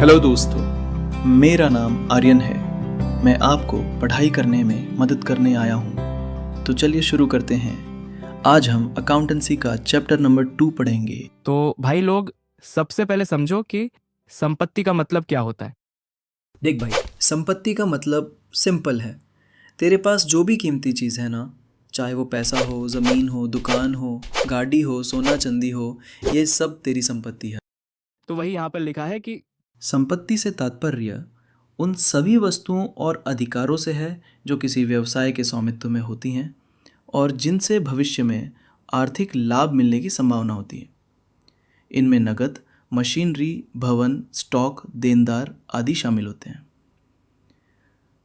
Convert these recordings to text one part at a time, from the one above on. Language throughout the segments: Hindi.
हेलो दोस्तों, मेरा नाम आर्यन है। मैं आपको पढ़ाई करने में मदद करने आया हूँ। तो चलिए शुरू करते हैं। आज हम अकाउंटेंसी का चैप्टर नंबर 2 पढ़ेंगे। तो भाई लोग, सबसे पहले समझो कि संपत्ति का मतलब क्या होता है। देख भाई, संपत्ति का मतलब सिंपल है। तेरे पास जो भी कीमती चीज़ है ना, चाहे वो पैसा हो, ज़मीन हो, दुकान हो, गाड़ी हो, सोना चांदी हो, ये सब तेरी संपत्ति है। तो वही यहाँ पर लिखा है कि संपत्ति से तात्पर्य उन सभी वस्तुओं और अधिकारों से है जो किसी व्यवसाय के स्वामित्व में होती हैं और जिनसे भविष्य में आर्थिक लाभ मिलने की संभावना होती है। इनमें नकद, मशीनरी, भवन, स्टॉक, देनदार आदि शामिल होते हैं।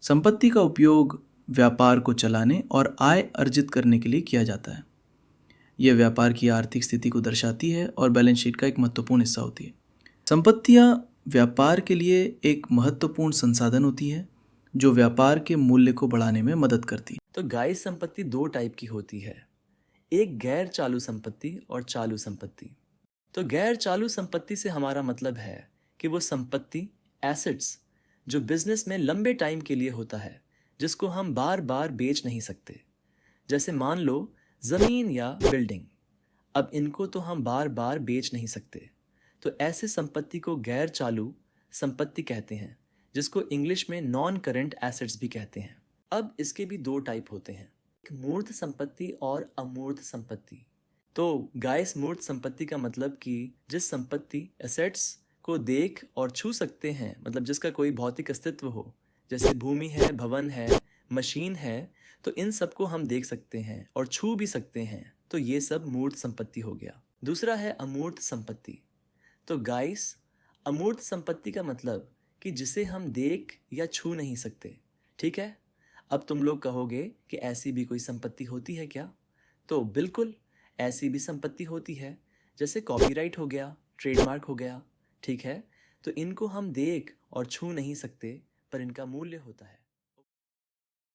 संपत्ति का उपयोग व्यापार को चलाने और आय अर्जित करने के लिए किया जाता है। यह व्यापार की आर्थिक स्थिति को दर्शाती है और बैलेंस शीट का एक महत्वपूर्ण हिस्सा होती है। संपत्तियां व्यापार के लिए एक महत्वपूर्ण संसाधन होती है जो व्यापार के मूल्य को बढ़ाने में मदद करती है। तो गाइस, संपत्ति दो टाइप की होती है, एक गैर चालू संपत्ति और चालू संपत्ति। तो गैर चालू संपत्ति से हमारा मतलब है कि वो संपत्ति, एसेट्स, जो बिजनेस में लंबे टाइम के लिए होता है, जिसको हम बार बार बेच नहीं सकते। जैसे मान लो ज़मीन या बिल्डिंग, अब इनको तो हम बार बार बेच नहीं सकते, तो ऐसे संपत्ति को गैर चालू संपत्ति कहते हैं, जिसको इंग्लिश में नॉन करंट एसेट्स भी कहते हैं। अब इसके भी दो टाइप होते हैं, एक मूर्त संपत्ति और अमूर्त संपत्ति। तो गाइस, मूर्त संपत्ति का मतलब कि जिस संपत्ति, एसेट्स को देख और छू सकते हैं, मतलब जिसका कोई भौतिक अस्तित्व हो, जैसे भूमि है, भवन है, मशीन है, तो इन सबको हम देख सकते हैं और छू भी सकते हैं, तो ये सब मूर्त संपत्ति हो गया। दूसरा है अमूर्त संपत्ति। तो गाइस, अमूर्त संपत्ति का मतलब कि जिसे हम देख या छू नहीं सकते। ठीक है, अब तुम लोग कहोगे कि ऐसी भी कोई संपत्ति होती है क्या? तो बिल्कुल, ऐसी भी संपत्ति होती है, जैसे कॉपीराइट हो गया, ट्रेडमार्क हो गया। ठीक है, तो इनको हम देख और छू नहीं सकते, पर इनका मूल्य होता है।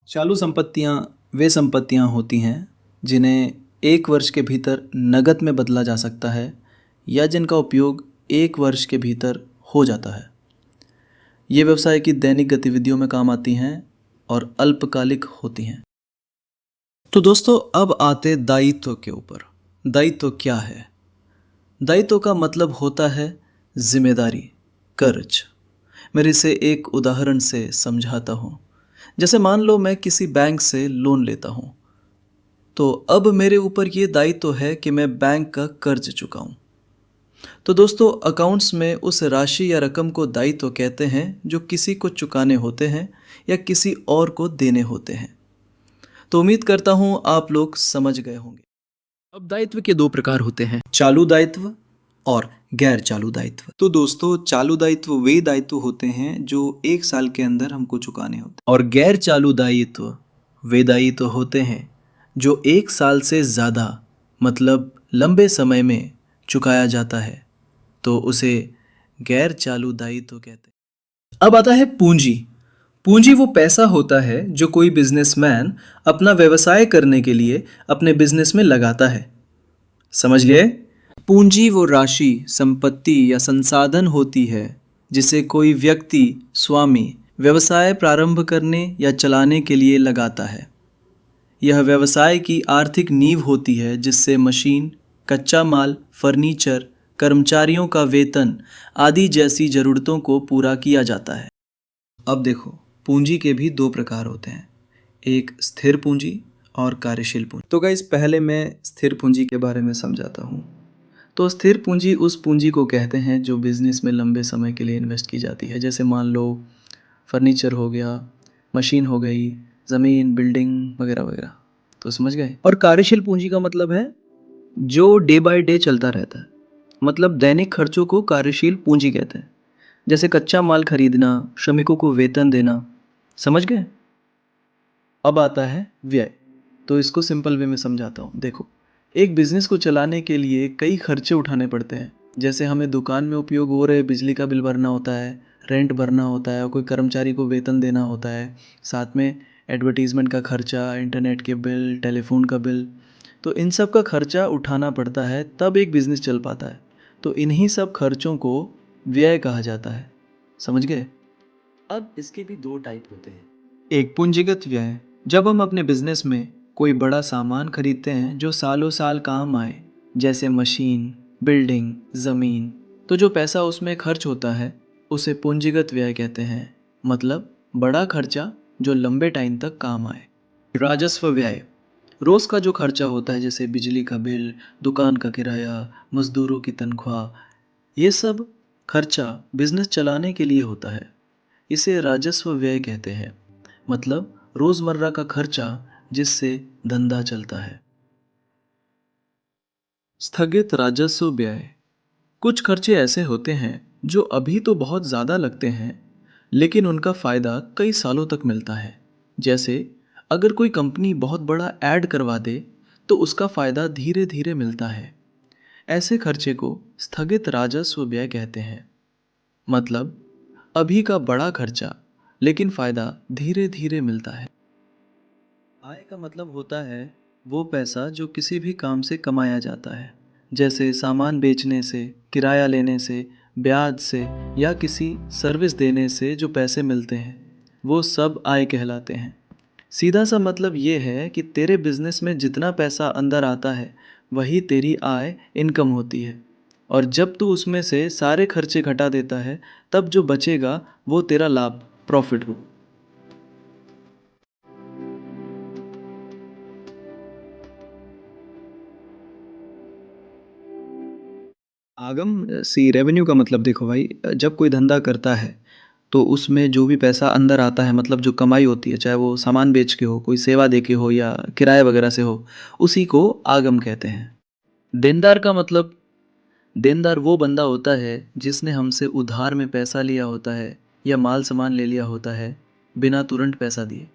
चालू संपत्तियां वे संपत्तियां होती हैं जिन्हें 1 वर्ष के भीतर नकद में बदला जा सकता है या जिनका उपयोग 1 वर्ष के भीतर हो जाता है। ये व्यवसाय की दैनिक गतिविधियों में काम आती हैं और अल्पकालिक होती हैं। तो दोस्तों, अब आते दायित्व के ऊपर। दायित्व क्या है? दायित्व का मतलब होता है जिम्मेदारी, कर्ज। मैं इसे एक उदाहरण से समझाता हूँ। जैसे मान लो मैं किसी बैंक से लोन लेता हूँ, तो अब मेरे ऊपर ये दायित्व है कि मैं बैंक का कर्ज चुकाऊं। तो दोस्तों, अकाउंट्स में उस राशि या रकम को दायित्व कहते हैं जो किसी को चुकाने होते हैं या किसी और को देने होते हैं। तो उम्मीद करता हूँ आप लोग समझ गए होंगे। अब दायित्व के 2 प्रकार होते हैं, चालू दायित्व और गैर चालू दायित्व। तो दोस्तों, चालू दायित्व वे दायित्व होते हैं जो 1 साल के अंदर हमको चुकाने होते हैं, और गैर चालू दायित्व वे दायित्व होते हैं जो 1 साल से ज़्यादा, मतलब लंबे समय में चुकाया जाता है, तो उसे गैर चालू दायित्व कहते हैं। अब आता है पूंजी। पूंजी वो पैसा होता है जो कोई बिजनेसमैन अपना व्यवसाय करने के लिए अपने बिजनेस में लगाता है। समझ गए? पूंजी वो राशि, संपत्ति या संसाधन होती है जिसे कोई व्यक्ति, स्वामी व्यवसाय प्रारंभ करने या चलाने के लिए लगाता है। यह व्यवसाय की आर्थिक नींव होती है जिससे मशीन, कच्चा माल, फर्नीचर, कर्मचारियों का वेतन आदि जैसी ज़रूरतों को पूरा किया जाता है। अब देखो, पूंजी के भी 2 प्रकार होते हैं, एक स्थिर पूंजी और कार्यशील पूंजी। तो गाइस, पहले मैं स्थिर पूंजी के बारे में समझाता हूँ। तो स्थिर पूंजी उस पूंजी को कहते हैं जो बिजनेस में लंबे समय के लिए इन्वेस्ट की जाती है। जैसे मान लो फर्नीचर हो गया, मशीन हो गई, ज़मीन, बिल्डिंग वगैरह वगैरह। तो समझ गए? और कार्यशील पूंजी का मतलब है जो डे बाय डे चलता रहता है, मतलब दैनिक खर्चों को कार्यशील पूंजी कहते हैं। जैसे कच्चा माल खरीदना, श्रमिकों को वेतन देना। समझ गए? अब आता है व्यय। तो इसको सिंपल वे में समझाता हूँ। देखो, एक बिजनेस को चलाने के लिए कई खर्चे उठाने पड़ते हैं। जैसे हमें दुकान में उपयोग हो रहे बिजली का बिल भरना होता है, रेंट भरना होता है, और कोई कर्मचारी को वेतन देना होता है, साथ में एडवर्टीज़मेंट का खर्चा, इंटरनेट के बिल, टेलीफोन का बिल। तो इन सब का खर्चा उठाना पड़ता है, तब एक बिज़नेस चल पाता है। तो इन्हीं सब खर्चों को व्यय कहा जाता है। समझ गए? अब इसके भी दो टाइप होते हैं। एक पूंजीगत व्यय, जब हम अपने बिजनेस में कोई बड़ा सामान खरीदते हैं जो सालों साल काम आए, जैसे मशीन, बिल्डिंग, ज़मीन, तो जो पैसा उसमें खर्च होता है उसे पूंजीगत व्यय कहते हैं। मतलब बड़ा खर्चा जो लंबे टाइम तक काम आए। राजस्व व्यय, रोज़ का जो खर्चा होता है जैसे बिजली का बिल, दुकान का किराया, मजदूरों की तनख्वाह, ये सब खर्चा बिजनेस चलाने के लिए होता है। इसे राजस्व व्यय कहते हैं। मतलब रोजमर्रा का खर्चा जिससे धंधा चलता है। स्थगित राजस्व व्यय, कुछ खर्चे ऐसे होते हैं जो अभी तो बहुत ज़्यादा लगते हैं लेकिन उनका फ़ायदा कई सालों तक मिलता है। जैसे अगर कोई कंपनी बहुत बड़ा ऐड करवा दे तो उसका फ़ायदा धीरे धीरे मिलता है। ऐसे खर्चे को स्थगित राजस्व व्यय कहते हैं। मतलब अभी का बड़ा खर्चा लेकिन फ़ायदा धीरे धीरे मिलता है। आय का मतलब होता है वो पैसा जो किसी भी काम से कमाया जाता है, जैसे सामान बेचने से, किराया लेने से, ब्याज से या किसी सर्विस देने से जो पैसे मिलते हैं वो सब आय कहलाते हैं। सीधा सा मतलब ये है कि तेरे बिजनेस में जितना पैसा अंदर आता है वही तेरी आय इनकम होती है, और जब तू उसमें से सारे खर्चे घटा देता है तब जो बचेगा वो तेरा लाभ, प्रॉफिट हो। आगम सी रेवेन्यू का मतलब देखो भाई, जब कोई धंधा करता है तो उसमें जो भी पैसा अंदर आता है, मतलब जो कमाई होती है, चाहे वो सामान बेच के हो, कोई सेवा दे के हो या किराए वगैरह से हो, उसी को आगम कहते हैं। देनदार का मतलब, देनदार वो बंदा होता है जिसने हमसे उधार में पैसा लिया होता है या माल सामान ले लिया होता है बिना तुरंत पैसा दिए।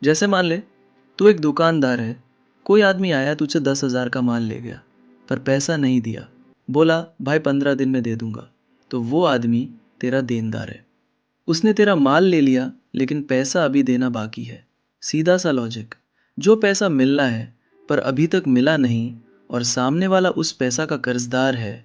जैसे मान ले तू एक दुकानदार है, कोई आदमी आया तुझसे 10,000 का माल ले गया पर पैसा नहीं दिया, बोला भाई 15 दिन में दे दूंगा, तो वो आदमी तेरा देनदार है। उसने तेरा माल ले लिया लेकिन पैसा अभी देना बाकी है। सीधा सा लॉजिक, जो पैसा मिलना है पर अभी तक मिला नहीं और सामने वाला उस पैसा का कर्जदार है,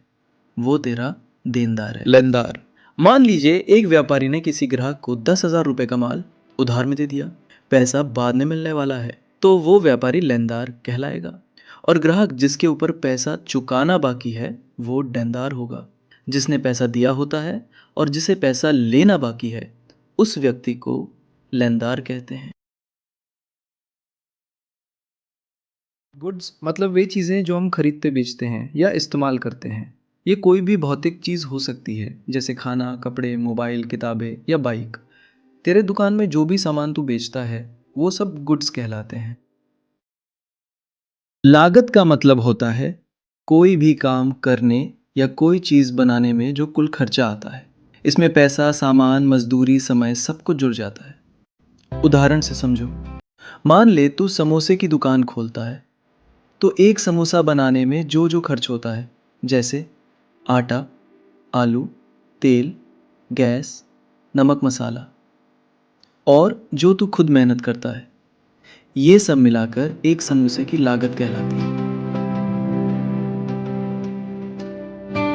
वो तेरा देनदार है। लेनदार, मान लीजिए एक व्यापारी ने किसी ग्राहक को 10,000 रुपये का माल उधार में दे दिया, पैसा बाद में मिलने वाला है, तो वो व्यापारी लेनदार कहलाएगा। और ग्राहक जिसके ऊपर पैसा चुकाना बाकी है वो देनदार होगा। जिसने पैसा दिया होता है और जिसे पैसा लेना बाकी है उस व्यक्ति को लेनदार कहते हैं। गुड्स मतलब वे चीज़ें जो हम खरीदते बेचते हैं या इस्तेमाल करते हैं। ये कोई भी भौतिक चीज़ हो सकती है, जैसे खाना, कपड़े, मोबाइल, किताबें या बाइक। तेरे दुकान में जो भी सामान तू बेचता है वो सब गुड्स कहलाते हैं। लागत का मतलब होता है कोई भी काम करने या कोई चीज़ बनाने में जो कुल खर्चा आता है। इसमें पैसा, सामान, मजदूरी, समय सब कुछ जुड़ जाता है। उदाहरण से समझो, मान ले तू समोसे की दुकान खोलता है, तो एक समोसा बनाने में जो जो खर्च होता है, जैसे आटा, आलू, तेल, गैस, नमक, मसाला, और जो तू खुद मेहनत करता है, ये सब मिलाकर एक समोसे की लागत कहलाती है।